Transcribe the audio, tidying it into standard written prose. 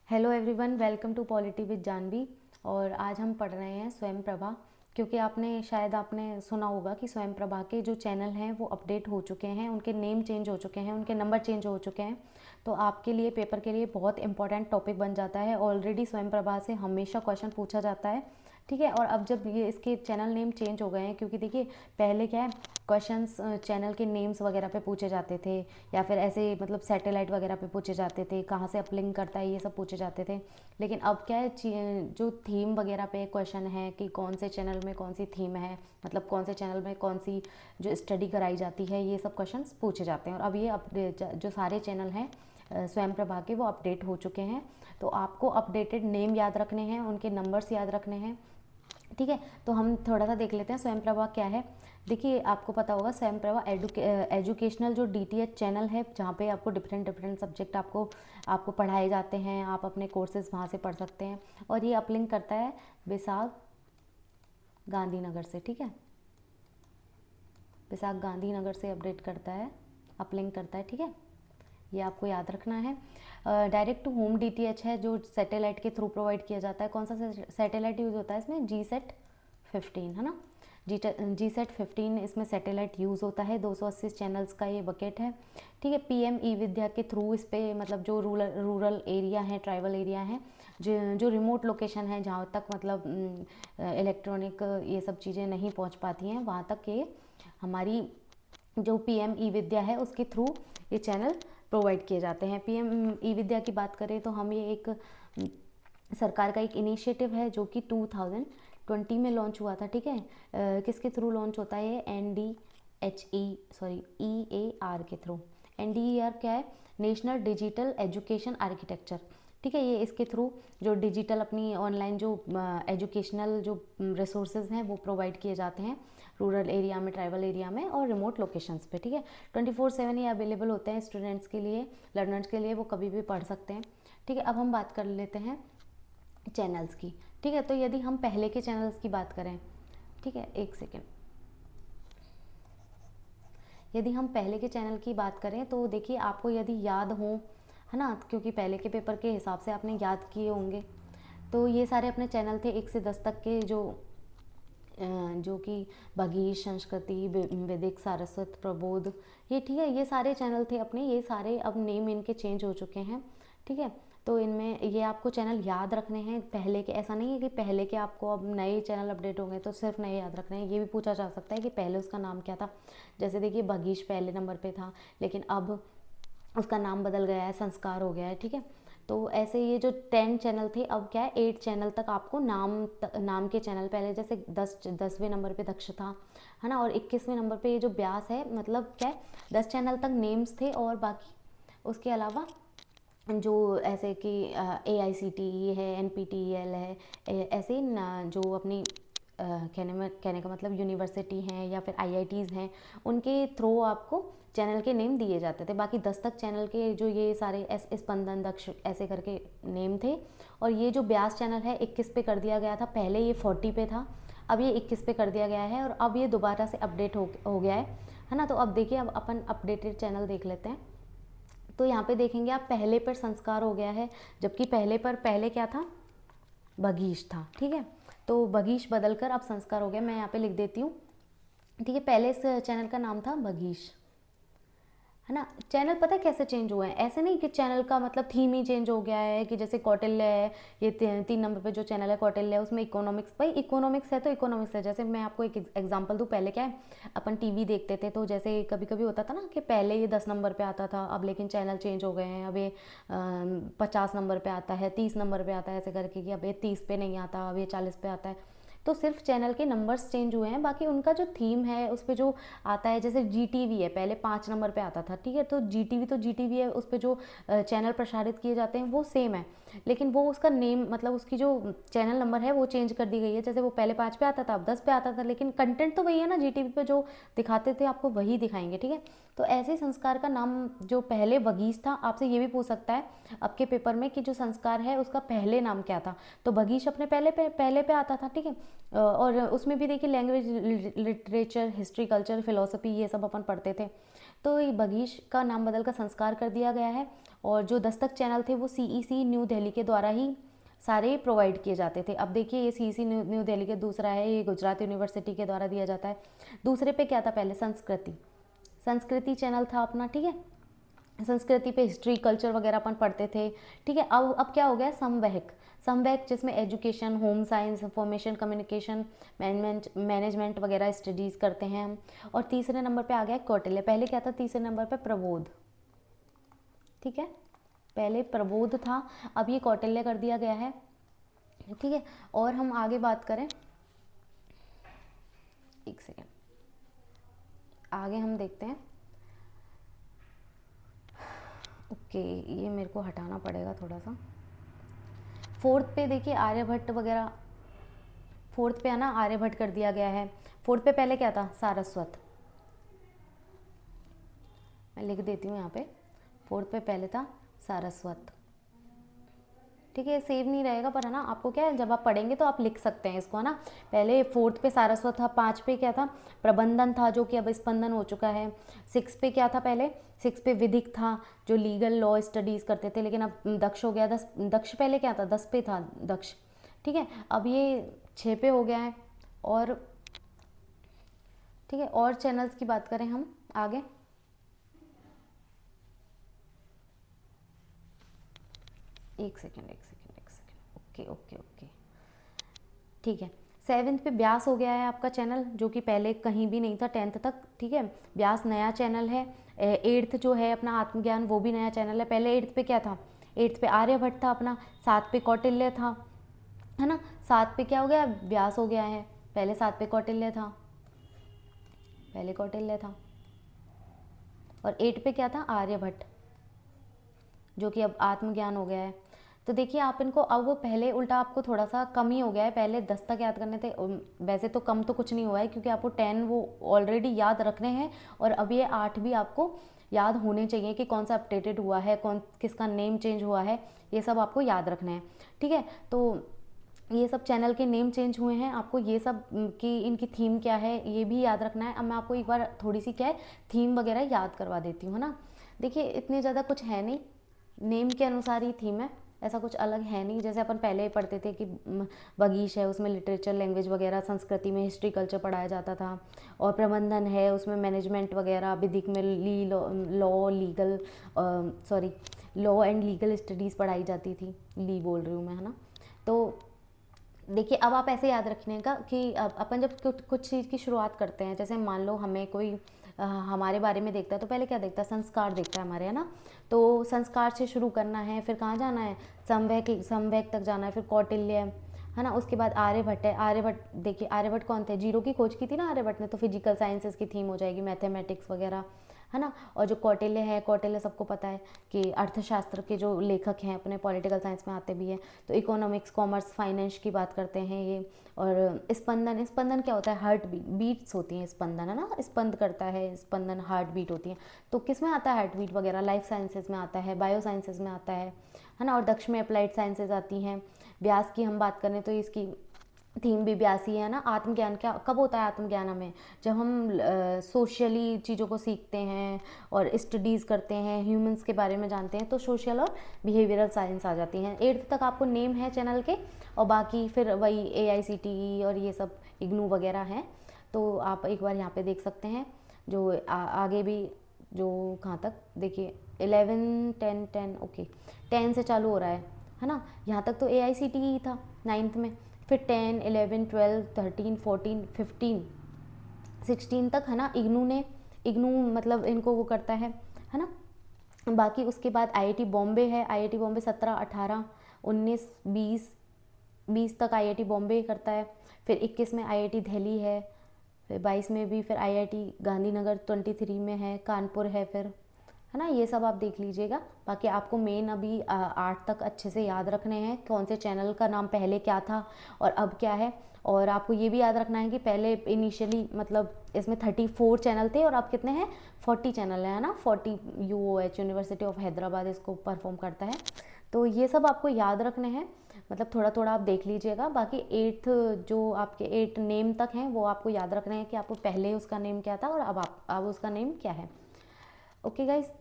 Hello everyone, welcome to polity with Janvi. और आज हम पढ़ रहे हैं स्वयं प्रभा, क्योंकि आपने सुना होगा कि स्वयं प्रभा के जो चैनल हैं वो अपडेट हो चुके हैं, उनके नेम चेंज हो चुके हैं, उनके नंबर चेंज हो चुके हैं। तो आपके लिए पेपर के लिए बहुत इंपॉर्टेंट टॉपिक बन जाता है। ऑलरेडी स्वयं प्रभा से हमेशा क्वेश्चन पूछा जाता है, ठीक है। और अब जब ये इसके चैनल नेम चेंज हो गए हैं, क्योंकि देखिए पहले क्या है, क्वेश्चंस चैनल के नेम्स वगैरह पे पूछे जाते थे, या फिर ऐसे मतलब सैटेलाइट वगैरह पे पूछे जाते थे, कहाँ से अपलिंक करता है ये सब पूछे जाते थे। लेकिन अब क्या है, जो थीम वगैरह पे क्वेश्चन है कि कौन से चैनल में कौन सी थीम है, मतलब कौन से चैनल में कौन सी जो स्टडी कराई जाती है, ये सब क्वेश्चन पूछे जाते हैं। और अब ये अपडेट जो सारे चैनल हैं स्वयं प्रभा के, वो अपडेट हो चुके हैं। तो आपको अपडेटेड नेम याद रखने हैं, उनके नंबर्स याद रखने हैं, ठीक है। तो हम थोड़ा सा देख लेते हैं स्वयं प्रभा क्या है। देखिए आपको पता होगा स्वयं प्रभा एजुकेशनल जो डीटीएच चैनल है, जहाँ पे आपको डिफरेंट डिफरेंट सब्जेक्ट आपको पढ़ाए जाते हैं, आप अपने कोर्सेज वहाँ से पढ़ सकते हैं। और ये अपलिंक करता है विशाख गांधीनगर से, ठीक है। विशाख गांधीनगर से अपडेट करता है, अपलिंक करता है, ठीक है। ये आपको याद रखना है। डायरेक्ट टू होम डीटीएच है, जो सैटेलाइट के थ्रू प्रोवाइड किया जाता है। कौन सा सैटेलाइट यूज़ होता है इसमें? GSAT 15, है ना। GSAT 15 इसमें सैटेलाइट यूज़ होता है। 280 चैनल्स का ये बकेट है, ठीक है। PM ई विद्या के थ्रू इस पर मतलब जो रूरल एरिया है, ट्राइबल एरिया है, जो रिमोट लोकेशन है, जहाँ तक मतलब इलेक्ट्रॉनिक ये सब चीज़ें नहीं पहुँच पाती हैं, वहाँ तक ये हमारी जो PM ई विद्या है उसके थ्रू ये चैनल प्रोवाइड किए जाते हैं। PM ई विद्या की बात करें तो हम ये एक सरकार का एक इनिशिएटिव है जो कि 2020 में लॉन्च हुआ था, ठीक है। किसके थ्रू लॉन्च होता है? EAR के थ्रू। NDER क्या है? नेशनल डिजिटल एजुकेशन आर्किटेक्चर, ठीक है। ये इसके थ्रू जो डिजिटल अपनी ऑनलाइन जो एजुकेशनल जो रिसोर्सेज हैं वो प्रोवाइड किए जाते हैं रूरल एरिया में, ट्राइबल एरिया में और रिमोट लोकेशंस पे, ठीक है। 24/7 ये अवेलेबल होते हैं स्टूडेंट्स के लिए, लर्नर्स के लिए, वो कभी भी पढ़ सकते हैं, ठीक है। अब हम बात कर लेते हैं चैनल्स की, ठीक है। तो यदि हम पहले के चैनल्स की बात करें, ठीक है, एक सेकेंड। यदि हम पहले के चैनल की बात करें तो देखिए आपको यदि याद हो, है ना, क्योंकि पहले के पेपर के हिसाब से आपने याद किए होंगे, तो ये सारे अपने चैनल थे 1 से 10 तक के, जो कि भगीश, संस्कृति, वैदिक, सारस्वत, प्रबोध, ये, ठीक है। ये सारे चैनल थे अपने, ये सारे अब नेम इनके चेंज हो चुके हैं, ठीक है। तो इनमें ये आपको चैनल याद रखने हैं पहले के। ऐसा नहीं है कि पहले के आपको अब नए चैनल अपडेट हो गए तो सिर्फ नए याद रखने हैं। ये भी पूछा जा सकता है कि पहले उसका नाम क्या था। जैसे देखिए भगीश पहले नंबर पे था, लेकिन अब उसका नाम बदल गया है, संस्कार हो गया है, ठीक है। तो ऐसे ये जो 10 चैनल थे, अब क्या है 8 चैनल तक आपको नाम के चैनल, पहले जैसे 10वें नंबर पे दक्ष था, है ना, और 21वें नंबर पे ये जो व्यास है, मतलब क्या है 10 चैनल तक नेम्स थे। और बाकी उसके अलावा जो ऐसे कि AICTE है, NPTEL है, ऐसे जो अपनी कहने का मतलब यूनिवर्सिटी हैं या फिर IITs हैं, उनके थ्रू आपको चैनल के नेम दिए जाते थे। बाकी 10 तक चैनल के जो ये सारे स्पंदन, दक्ष, ऐसे करके नेम थे। और ये जो ब्यास चैनल है 21 पे कर दिया गया था, पहले ये 40 पे था, अब ये 21 पे कर दिया गया है। और अब ये दोबारा से अपडेट हो गया है ना। तो अब देखिए, अब अपन अपडेटेड चैनल देख लेते हैं। तो यहाँ पे देखेंगे आप, पहले पर संस्कार हो गया है, जबकि पहले क्या था? बगीश था, ठीक है। तो बगीश बदलकर अब संस्कार हो गया। मैं यहाँ पे लिख देती हूँ, ठीक है। पहले इस चैनल का नाम था बगीश, है ना। चैनल पता है कैसे चेंज हुए हैं? ऐसे नहीं कि चैनल का मतलब थीम ही चेंज हो गया है, कि जैसे कौटिल्य है, ये 3 नंबर पे जो चैनल है कौटिल्य है, उसमें इकोनॉमिक्स, भाई इकोनॉमिक्स है तो इकोनॉमिक्स है। जैसे मैं आपको एक एग्जांपल दूँ, पहले क्या है, अपन टीवी देखते थे, तो जैसे कभी कभी होता था ना कि पहले ये 10 नंबर पे आता था, अब लेकिन चैनल चेंज हो गए हैं, अब ये 50 नंबर पे आता है, 30 नंबर पे आता है, ऐसे करके कि अब ये 30 पे नहीं आता, अब ये 40 पे आता है। तो सिर्फ चैनल के नंबर्स चेंज हुए हैं, बाकी उनका जो थीम है उस पर जो आता है, जैसे GTV है, पहले 5 नंबर पे आता था, ठीक है। तो GTV है, उस पर जो चैनल प्रसारित किए जाते हैं वो सेम है, लेकिन वो उसका नेम मतलब उसकी जो चैनल नंबर है वो चेंज कर दी गई है। जैसे वो पहले 5 पे आता था, अब 10 पे आता था, लेकिन कंटेंट तो वही है ना, GTV पे जो दिखाते थे आपको वही दिखाएंगे, ठीक है। तो ऐसे ही संस्कार का नाम जो पहले बगीश था, आपसे ये भी पूछ सकता है आपके पेपर में कि जो संस्कार है उसका पहले नाम क्या था। तो बगीश अपने पहले पे आता था, ठीक है। और उसमें भी देखिए language, literature, history, culture, philosophy, ये सब अपन पढ़ते थे। तो ये बगीश का नाम बदल कर संस्कार कर दिया गया है। और जो दस्तक चैनल थे वो CEC न्यू दिल्ली के द्वारा ही सारे प्रोवाइड किए जाते थे। अब देखिए ये CEC न्यू दिल्ली के दूसरा है, ये गुजरात यूनिवर्सिटी के द्वारा दिया जाता है। दूसरे पे क्या था पहले, संस्कृति चैनल था अपना, ठीक है। संस्कृति पे हिस्ट्री कल्चर वगैरह अपन पढ़ते थे, ठीक है। अब क्या हो गया, समवैक जिसमें education, home science, information communication, management वगैरह स्टडीज़ करते हैं हम। और तीसरे नंबर पे आ गया कौटिल्य। पहले क्या था, तीसरे नंबर पे प्रबोध, ठीक है, पहले प्रबोध था, अब ये कौटिल्य कर दिया गया है, ठीक है। और हम आगे बात करें, एक सेकेंड, आगे हम देखते हैं। ओके, ये मेरे को हटाना पड़ेगा थोड़ा सा। फोर्थ पे देखिए आर्यभट्ट वगैरह, फोर्थ पे है ना आर्यभट्ट कर दिया गया है। फोर्थ पे पहले क्या था, सारस्वत, मैं लिख देती हूँ यहाँ पे, फोर्थ पे पहले था सारस्वत, ठीक है। सेव नहीं रहेगा पर है ना, आपको क्या है जब आप पढ़ेंगे तो आप लिख सकते हैं इसको, है ना। पहले फोर्थ पे सारस्वत था, 5 पे क्या था, प्रबंधन था, जो कि अब स्पंदन हो चुका है। 6 पे क्या था, पहले 6 पे विधिक था, जो लीगल लॉ स्टडीज़ करते थे, लेकिन अब दक्ष हो गया। दक्ष पहले क्या था, 10 पे था दक्ष, ठीक है। अब ये 6 पे हो गया है। और ठीक है, और चैनल्स की बात करें हम आगे, एक सेकेंड, ओके, ठीक है। 7th पे ब्यास हो गया है आपका चैनल, जो कि पहले कहीं भी नहीं था 10th तक, ठीक है। ब्यास नया चैनल है। 8th जो है अपना आत्मज्ञान, वो भी नया चैनल है। पहले 8th पे क्या था, 8th पे आर्यभट्ट था अपना, 7 पे कौटिल्य था, है ना। 7 पे क्या हो गया, व्यास हो गया है। पहले 7 पे कौटिल्य था, और 8 पे क्या था, आर्यभट्ट, जो कि अब आत्मज्ञान हो गया है। तो देखिए आप इनको, अब वो पहले उल्टा आपको थोड़ा सा कम ही हो गया है, पहले 10 तक याद करने थे। वैसे तो कम तो कुछ नहीं हुआ है, क्योंकि आपको 10 वो ऑलरेडी याद रखने हैं, और अब ये 8 भी आपको याद होने चाहिए कि कौन सा अपडेटेड हुआ है, कौन किसका नेम चेंज हुआ है, ये सब आपको याद रखना है, ठीक है। तो ये सब चैनल के नेम चेंज हुए हैं, आपको ये सब कि इनकी थीम क्या है ये भी याद रखना है। अब मैं आपको एक बार थोड़ी सी क्या है थीम वगैरह याद करवा देती हूँ, है ना। देखिए इतने ज़्यादा कुछ है नहीं, नेम के अनुसार ही थीम है, ऐसा कुछ अलग है नहीं। जैसे अपन पहले ही पढ़ते थे कि बगीश है, उसमें लिटरेचर, लैंग्वेज वगैरह, संस्कृति में हिस्ट्री कल्चर पढ़ाया जाता था। और प्रबंधन है, उसमें मैनेजमेंट वगैरह, विधिक में लॉ एंड लीगल स्टडीज़ पढ़ाई जाती थी, ली बोल रही हूँ मैं, है ना। तो देखिए अब आप ऐसे याद रखने का कि अपन जब कुछ चीज़ की शुरुआत करते हैं, जैसे मान लो हमें कोई हमारे बारे में देखता है, तो पहले क्या देखता है, संस्कार देखता है हमारे, है ना। तो संस्कार से शुरू करना है, फिर कहाँ जाना है, समवैक तक जाना है, फिर कौटिल्य, है ना। उसके बाद आर्यभट्ट है। आर्यभट्ट देखिए, आर्यभट्ट कौन थे, जीरो की खोज की थी ना आर्यभट्ट ने, तो फिजिकल साइंसेस की थीम हो जाएगी, मैथमेटिक्स वगैरह, है ना। और जो कौटिल्य है, कौटिल्य सबको पता है कि अर्थशास्त्र के जो लेखक हैं अपने, पॉलिटिकल साइंस में आते भी हैं, तो इकोनॉमिक्स, कॉमर्स, फाइनेंस की बात करते हैं ये। और स्पंदन क्या होता है, हार्ट बीट्स होती हैं, स्पंदन, है ना, स्पंद करता है, स्पंदन हार्ट बीट होती है। तो किस में आता है हार्ट बीट वगैरह, लाइफ साइंसेज में आता है, बायो साइंसेज में आता है ना। और दक्ष में अप्लाइड साइंसेज आती हैं। व्यास की हम बात करें तो इसकी थीम भी ब्यासी है ना। आत्मज्ञान क्या कब होता है, आत्मज्ञान हमें जब हम सोशली चीज़ों को सीखते हैं और स्टडीज़ करते हैं, ह्यूमंस के बारे में जानते हैं, तो सोशल और बिहेवियरल साइंस आ जाती हैं। 8th तक आपको नेम है चैनल के, और बाकी फिर वही AICTE और ये सब इग्नू वगैरह हैं। तो आप एक बार यहाँ पे देख सकते हैं, जो आगे भी जो कहाँ तक देखिए 11 10 ओके 10 से चालू हो रहा है ना। यहाँ तक तो AICTE ही था 9th में, फिर 10 11 12 13 14 15 16 तक, है ना। इग्नू मतलब इनको वो करता है ना। बाकी उसके बाद IIT बॉम्बे है, IIT बॉम्बे 17 18 19 20 तक IIT बॉम्बे करता है। फिर 21 में IIT दिल्ली है, फिर 22 में भी फिर IIT गांधीनगर 23 में है, कानपुर है फिर, है ना। ये सब आप देख लीजिएगा। बाकी आपको मेन अभी 8 तक अच्छे से याद रखने हैं, कौन से चैनल का नाम पहले क्या था और अब क्या है। और आपको ये भी याद रखना है कि पहले इनिशियली मतलब इसमें 34 चैनल थे, और अब कितने हैं, 40 चैनल है ना। 40 UOH यूनिवर्सिटी ऑफ हैदराबाद इसको परफॉर्म करता है। तो ये सब आपको याद रखने हैं, मतलब थोड़ा थोड़ा आप देख लीजिएगा। बाकी 8th जो आपके 8 नेम तक हैं वो आपको याद रखने हैं कि आपको पहले उसका नेम क्या था और अब उसका नेम क्या है। Okay guys,